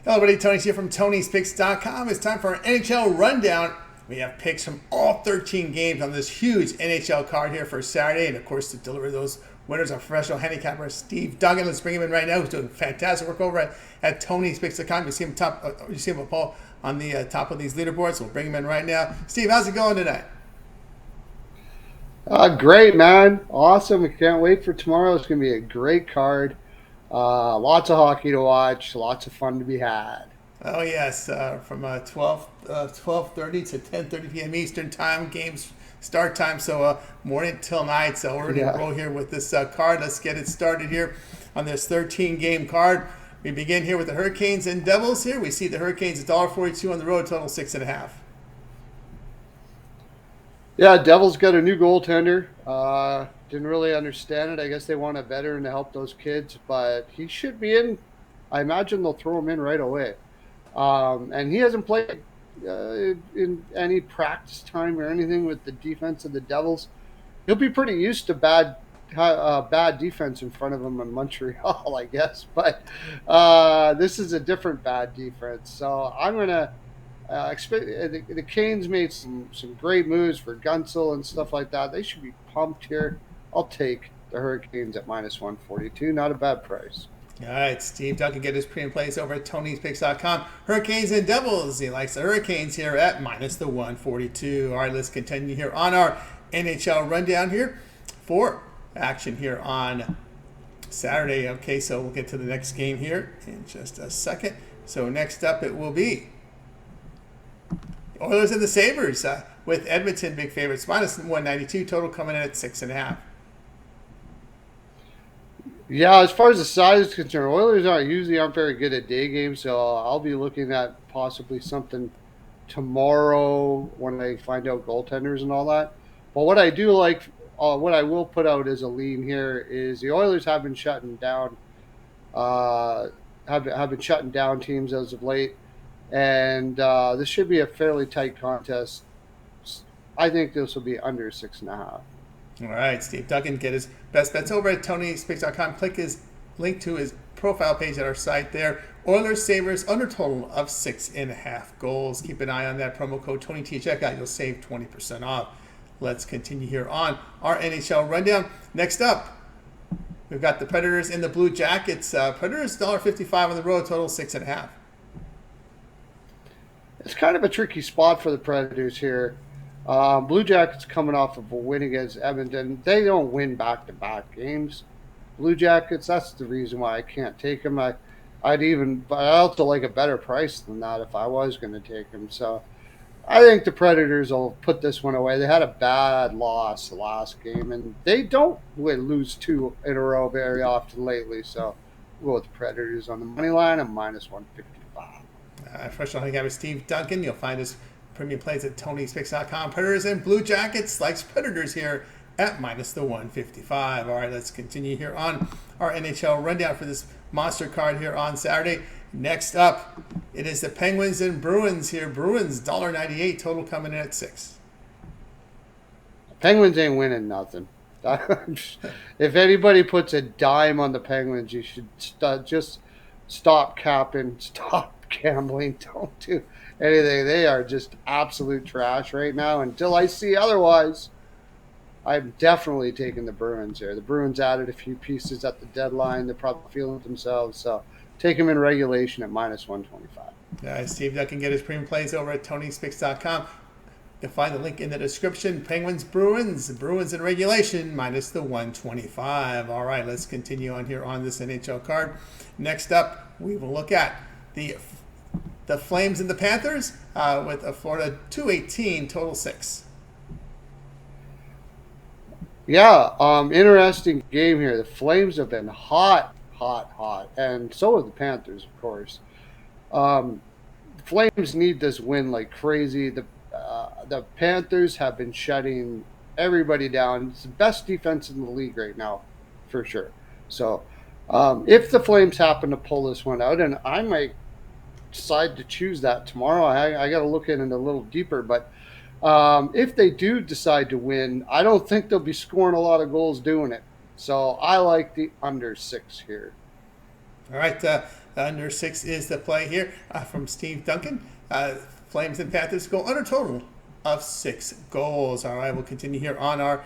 Hello, everybody. Tony's here from Tony'sPicks.com. It's time for our NHL rundown. We have picks from all 13 games on this huge NHL card here for Saturday. And, of course, to deliver those winners, our professional handicapper, Steve Duncan. Let's bring him in right now. He's doing fantastic work over at Tony'sPicks.com. You see him Paul, on the top of these leaderboards. We'll bring him in right now. Steve, how's it going tonight? Great, man. Awesome. I can't wait for tomorrow. It's going to be a great card. Lots of hockey to watch. Lots of fun to be had. Oh, yes. From 12:30 to 10:30 p.m. Eastern time, games start time. So morning till night. So we're going to roll here with this card. Let's get it started here on this 13-game card. We begin here with the Hurricanes and Devils here. We see the Hurricanes $1.42 on the road, total 6.5. Yeah, Devils got a new goaltender. Didn't really understand it. I guess they want a veteran to help those kids, but he should be in. I imagine they'll throw him in right away. And he hasn't played in any practice time or anything with the defense of the Devils. He'll be pretty used to bad defense in front of him in Montreal, I guess. But this is a different bad defense. So I'm going to expect the Canes made some great moves for Gunsel and stuff like that. They should be pumped here. I'll take the Hurricanes at -142. Not a bad price. All right, Steve Duncan get his pre and plays over at Tony'sPicks.com. Hurricanes and Devils. He likes the Hurricanes here at -142. All right, let's continue here on our NHL rundown here for action here on Saturday. Okay, so we'll get to the next game here in just a second. So next up it will be Oilers and the Sabres with Edmonton big favorites, -192, total coming in at 6.5. Yeah, as far as the size is concerned, Oilers aren't very good at day games, so I'll be looking at possibly something tomorrow when I find out goaltenders and all that. But what I do like, what I will put out as a lean here is the Oilers have been shutting down, teams as of late. And this should be a fairly tight contest. I think this will be under 6.5. All right, Steve Duncan, get his best bets over at Tony'sPicks.com. Click his link to his profile page at our site there. Oilers, Sabres, under total of 6.5 goals. Keep an eye on that promo code TonyT at checkout. You'll save 20% off. Let's continue here on our NHL rundown. Next up, we've got the Predators and the Blue Jackets. Predators $1.55 on the road, total 6.5. It's kind of a tricky spot for the Predators here. Blue Jackets coming off of a win against Edmonton. They don't win back-to-back games. Blue Jackets, that's the reason why I can't take them. But I also like a better price than that if I was going to take them. So I think the Predators will put this one away. They had a bad loss the last game, and they don't lose two in a row very often lately. So we'll go with the Predators on the money line at -155. Professional handicapper Steve Duncan. You'll find his premium plays at Tony'sPicks.com. Predators and Blue Jackets likes Predators here at -155. All right, let's continue here on our NHL rundown for this monster card here on Saturday. Next up, it is the Penguins and Bruins here. Bruins $1.98, total coming in at 6. Penguins ain't winning nothing. If anybody puts a dime on the Penguins, you should just stop capping, stop gambling, don't do anything. They are just absolute trash right now. Until I see otherwise, I'm definitely taking the Bruins here. The Bruins added a few pieces at the deadline. They're probably feeling themselves, so take them in regulation at -125. Steve Duncan get his premium plays over at Tony'sPicks.com. You'll find the link in the description. Penguins, Bruins in regulation, -125. All right, let's continue on here on this NHL card. Next up, we will look at the Flames and the Panthers with a Florida $2.18, total 6. Yeah, interesting game here. The Flames have been hot, and so have the Panthers, of course. Flames need this win like crazy. The Panthers have been shutting everybody down. It's the best defense in the league right now, for sure. So if the Flames happen to pull this one out, and I might decide to choose that tomorrow, I got to look in it a little deeper, but if they do decide to win, I don't think they'll be scoring a lot of goals doing it. So I like the under 6 here. All right, under 6 is the play here from Steve Duncan. Flames and Panthers go under total of 6 goals. All right, we'll continue here on our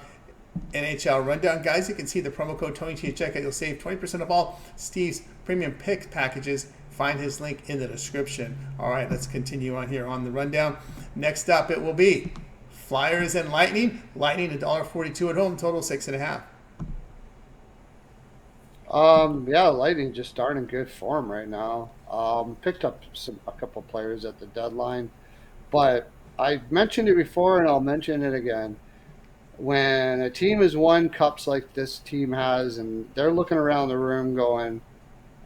NHL rundown. Guys, you can see the promo code TonyT at checkout. You'll save 20% of all Steve's premium pick packages. Find his link in the description. All right, let's continue on here on the rundown. Next up, it will be Flyers and Lightning. Lightning $1.42 at home, total 6.5. Yeah, Lightning just starting in good form right now. Picked up a couple players at the deadline, but I mentioned it before and I'll mention it again. When a team has won cups like this team has, and they're looking around the room going,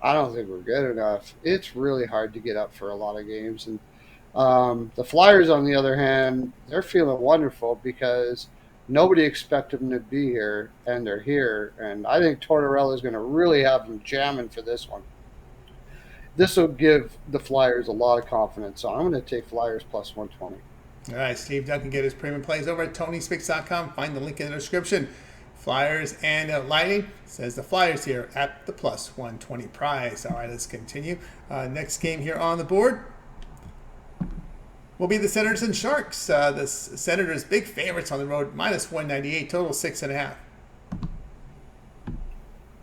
I don't think we're good enough, it's really hard to get up for a lot of games. And the Flyers, on the other hand, they're feeling wonderful because nobody expected them to be here, and they're here. And I think Tortorella is going to really have them jamming for this one. This will give the Flyers a lot of confidence. So I'm going to take Flyers plus 120. All right, Steve Duncan, get his premium plays over at TonySpix.com. Find the link in the description. Flyers and Lightning, says the Flyers here at the plus 120 prize. All right, let's continue. Next game here on the board will be the Senators and Sharks. The Senators, big favorites on the road, minus 198, total 6.5.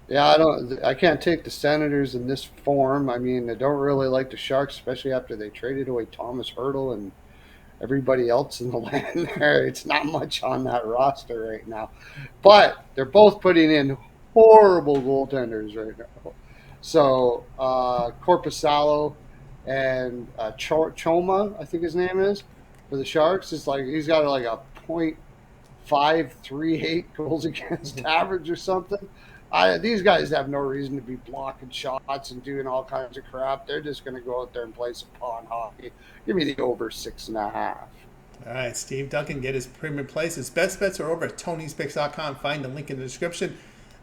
Yeah, I can't take the Senators in this form. I mean, I don't really like the Sharks, especially after they traded away Thomas Hertl and everybody else in the land there. It's not much on that roster right now. But they're both putting in horrible goaltenders right now. So Korpisalo and Choma, I think his name is, for the Sharks, is like he's got like a .538 goals against average or something. These guys have no reason to be blocking shots and doing all kinds of crap. They're just going to go out there and play some pawn hockey. Give me the over 6.5. All right, Steve Duncan, get his premium plays. His best bets are over at TonySpix.com. Find the link in the description.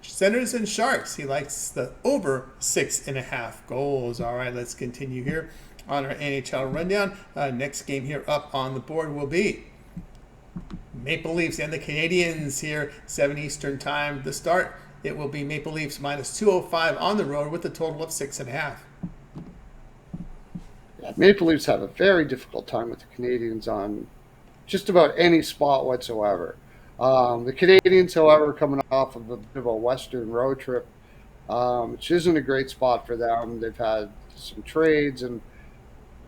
Senators and Sharks, he likes the over 6.5 goals. All right, let's continue here on our NHL rundown. Next game here up on the board will be Maple Leafs and the Canadiens here, 7 Eastern time. The start, it will be Maple Leafs minus 205 on the road with a total of 6.5. Yeah, Maple Leafs have a very difficult time with the Canadiens on just about any spot whatsoever. The Canadiens, however, coming off of a bit of a Western road trip, which isn't a great spot for them. They've had some trades, and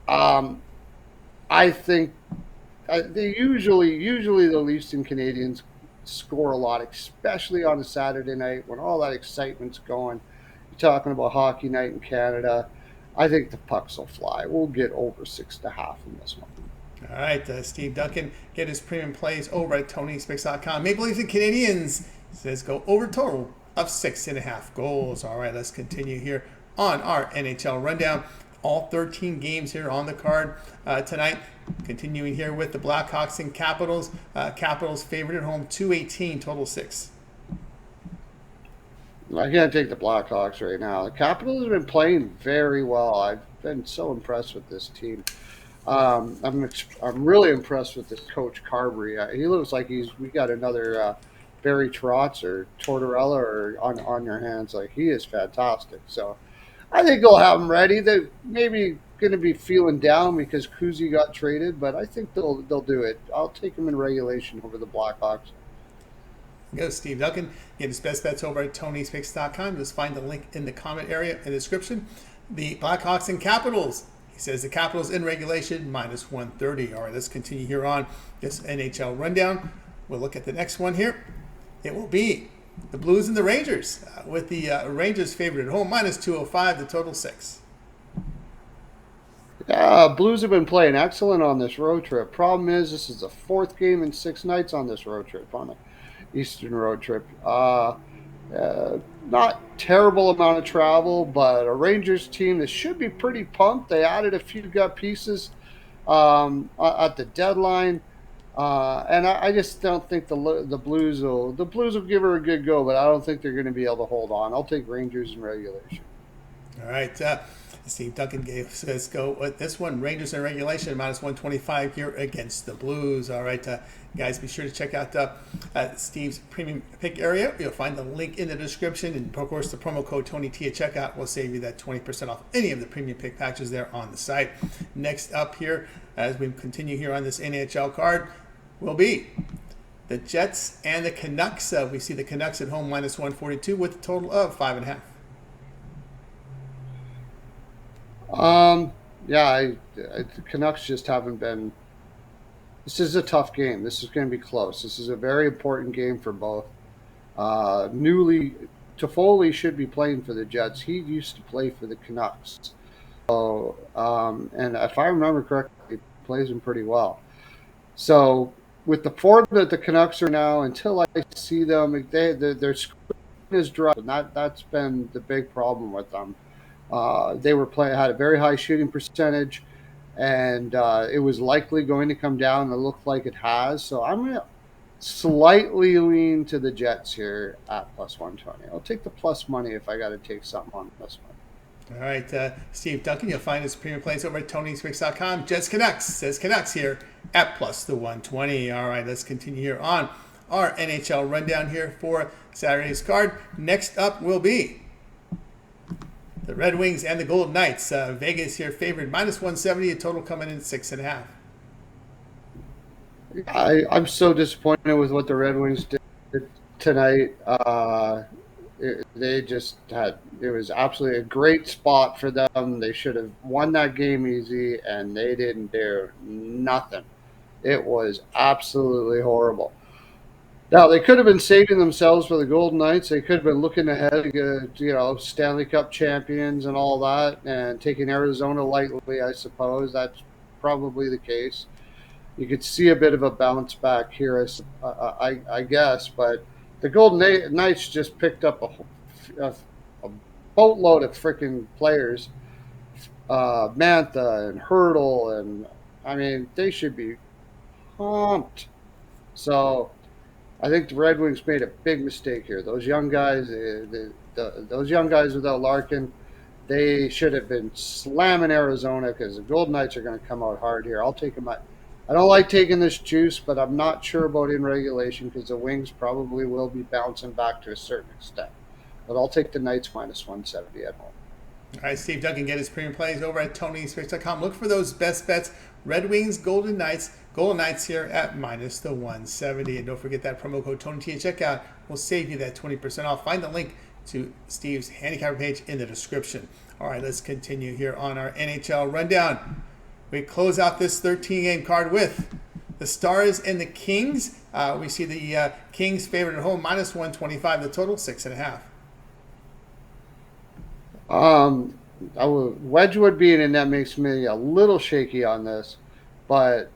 I think they usually the Leafs and Canadiens score a lot, especially on a Saturday night when all that excitement's going. You're talking about hockey night in Canada. I think the pucks will fly. We'll get over 6.5 in this one. All right, Steve Duncan, get his premium plays over at TonySpix.com. Maple Leafs and Canadiens, says go over total of 6.5 goals. All right, let's continue here on our NHL rundown. All 13 games here on the card tonight. Continuing here with the Blackhawks and Capitals. Capitals favored at home, 218, total 6. I can't take the Blackhawks right now. The Capitals have been playing very well. I've been so impressed with this team. I'm really impressed with this coach Carberry. He looks like we got another Barry Trotz or Tortorella or on your hands. Like, he is fantastic. So I think they'll have them ready. They're maybe going to be feeling down because Kuzi got traded, but I think they'll do it. I'll take them in regulation over the Blackhawks. Go Steve Duncan. Get his best bets over at TonySpix.com. Just find the link in the comment area in the description. The Blackhawks and Capitals. He says the Capitals in regulation, minus 130. All right, let's continue here on this NHL rundown. We'll look at the next one here. It will be the Blues and the Rangers, with the Rangers favored at home, minus 205, the total 6. Blues have been playing excellent on this road trip. Problem is, this is the 4th game in 6 nights on this road trip, on an Eastern road trip. Not terrible amount of travel, but a Rangers team that should be pretty pumped. They added a few gut pieces at the deadline. And I just don't think the Blues will give her a good go, but I don't think they're going to be able to hold on. I'll take Rangers in regulation. All right. Steve Duncan says go with this one. Rangers in regulation, -125 here against the Blues. All right, guys, be sure to check out Steve's premium pick area. You'll find the link in the description. And, of course, the promo code TonyT at checkout will save you that 20% off any of the premium pick packages there on the site. Next up here, as we continue here on this NHL card, will be the Jets and the Canucks. We see the Canucks at home -142 with a total of 5.5. The Canucks just haven't been. This is a tough game. This is going to be close. This is a very important game for both. Toffoli should be playing for the Jets. He used to play for the Canucks. So, and if I remember correctly, he plays them pretty well. So, with the form that the Canucks are now, until I see them, their screen is dry, and that's been the big problem with them. They had a very high shooting percentage, and it was likely going to come down. It looked like it has. So I'm going to slightly lean to the Jets here at +120. I'll take the plus money if I got to take something on this one. All right, Steve Duncan, you'll find his premium plays over at TonySpicks.com. Jets Canucks says Canucks here at +120. All right, let's continue here on our NHL rundown here for Saturday's card. Next up will be the Red Wings and the Golden Knights. Vegas here favored -170, a total coming in at 6.5. I'm so disappointed with what the Red Wings did tonight. It was absolutely a great spot for them. They should have won that game easy, and they didn't do nothing. It was absolutely horrible. Now, they could have been saving themselves for the Golden Knights. They could have been looking ahead to Stanley Cup champions and all that, and taking Arizona lightly, I suppose. That's probably the case. You could see a bit of a bounce back here, I guess, but the Golden Knights just picked up a boatload of freaking players, Mantha and Hurdle, and I mean, they should be pumped. So I think the Red Wings made a big mistake here. Those young guys, those young guys without Larkin, they should have been slamming Arizona, because the Golden Knights are going to come out hard here. I'll take them. I don't like taking this juice, but I'm not sure about in regulation, because the Wings probably will be bouncing back to a certain extent. But I'll take the Knights -170 at home. All right, Steve Duncan, get his premium plays over at TonySpicks.com. Look for those best bets. Red Wings, Golden Knights here at -170. And don't forget that promo code TonyT at checkout will save you that 20% off. Find the link to Steve's handicapper page in the description. All right, let's continue here on our NHL rundown. We close out this 13-game card with the Stars and the Kings. We see the Kings favored at home -125. The total 6.5. Wedgwood being in net makes me a little shaky on this, but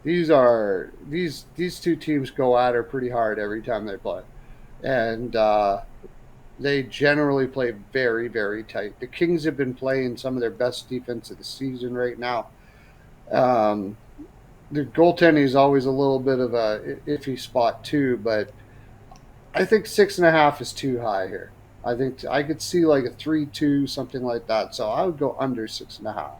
these two teams go at her pretty hard every time they play, and they generally play very, very tight. The Kings have been playing some of their best defense of the season right now. The goaltending is always a little bit of a iffy spot too, but I think 6.5 is too high here. I think I could see like a 3-2, something like that. So I would go under 6.5.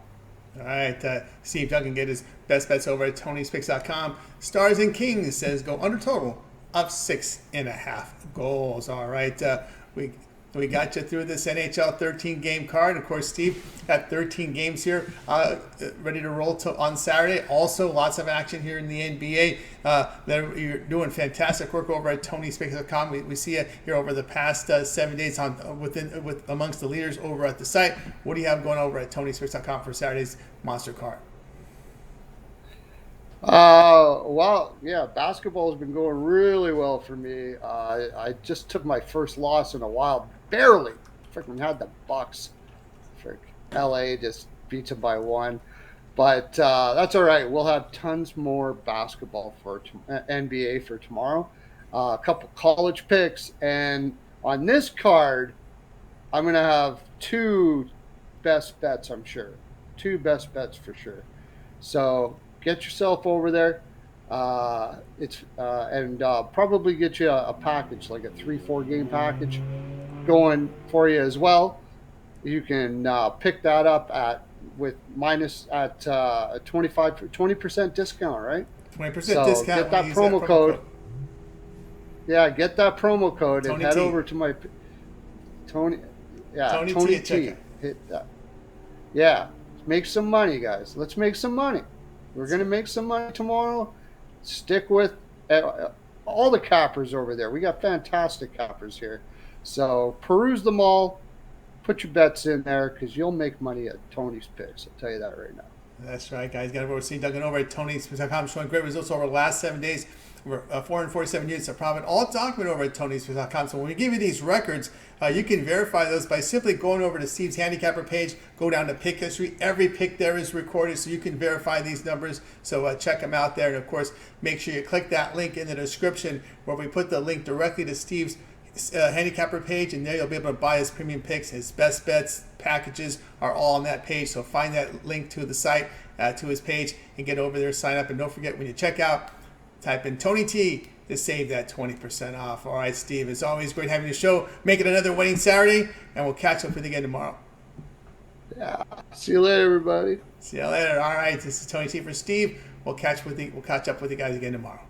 All right, Steve Duncan, get his best bets over at TonySpicks.com. Stars and Kings says go under total of 6.5 goals. All right, we got you through this NHL 13-game card. Of course, Steve got 13 games here ready to roll on Saturday. Also, lots of action here in the NBA. You're doing fantastic work over at TonySpicks.com. We see you here over the past 7 days amongst the leaders over at the site. What do you have going over at TonySpicks.com for Saturday's monster card? Basketball has been going really well for me. I just took my first loss in a while, barely. Freaking had the Bucks. LA just beats them by 1. But that's all right. We'll have tons more basketball for NBA for tomorrow. A couple college picks. And on this card, I'm going to have 2 best bets, I'm sure. 2 best bets for sure. So get yourself over there. Probably get you a package, like a 3-4 game package going for you as well. You can pick that up with minus at 20% discount, right? 20% So discount get when that you use promo that code. Yeah, get that promo code and Tony head T. over to my Tony. Yeah, Tony Tony T. T. Hit that. Yeah, make some money, guys. Let's make some money. We're gonna make some money tomorrow. Stick with all the cappers over there. We got fantastic cappers here. So peruse them all. Put your bets in there because you'll make money at Tony's picks. I'll tell you that right now. That's right, guys. Got to go see Duncan over at TonySmith.com, showing great results over the last 7 days. Over 447 units of profit, all documented over at TonySmith.com. So when we give you these records, you can verify those by simply going over to Steve's handicapper page, go down to pick history. Every pick there is recorded, so you can verify these numbers. So check them out there. And of course, make sure you click that link in the description where we put the link directly to Steve's handicapper page, and there you'll be able to buy his premium picks. His best bets packages are all on that page, so find that link to the site, to his page, and get over there, sign up. And don't forget, when you check out, type in Tony T to save that 20% off. All right, Steve, it's always great having the show. Make it another winning Saturday, and we'll catch up with you again tomorrow. Yeah, see you later, everybody. See you later. All right, this is Tony T for Steve. We'll catch up with you guys again tomorrow.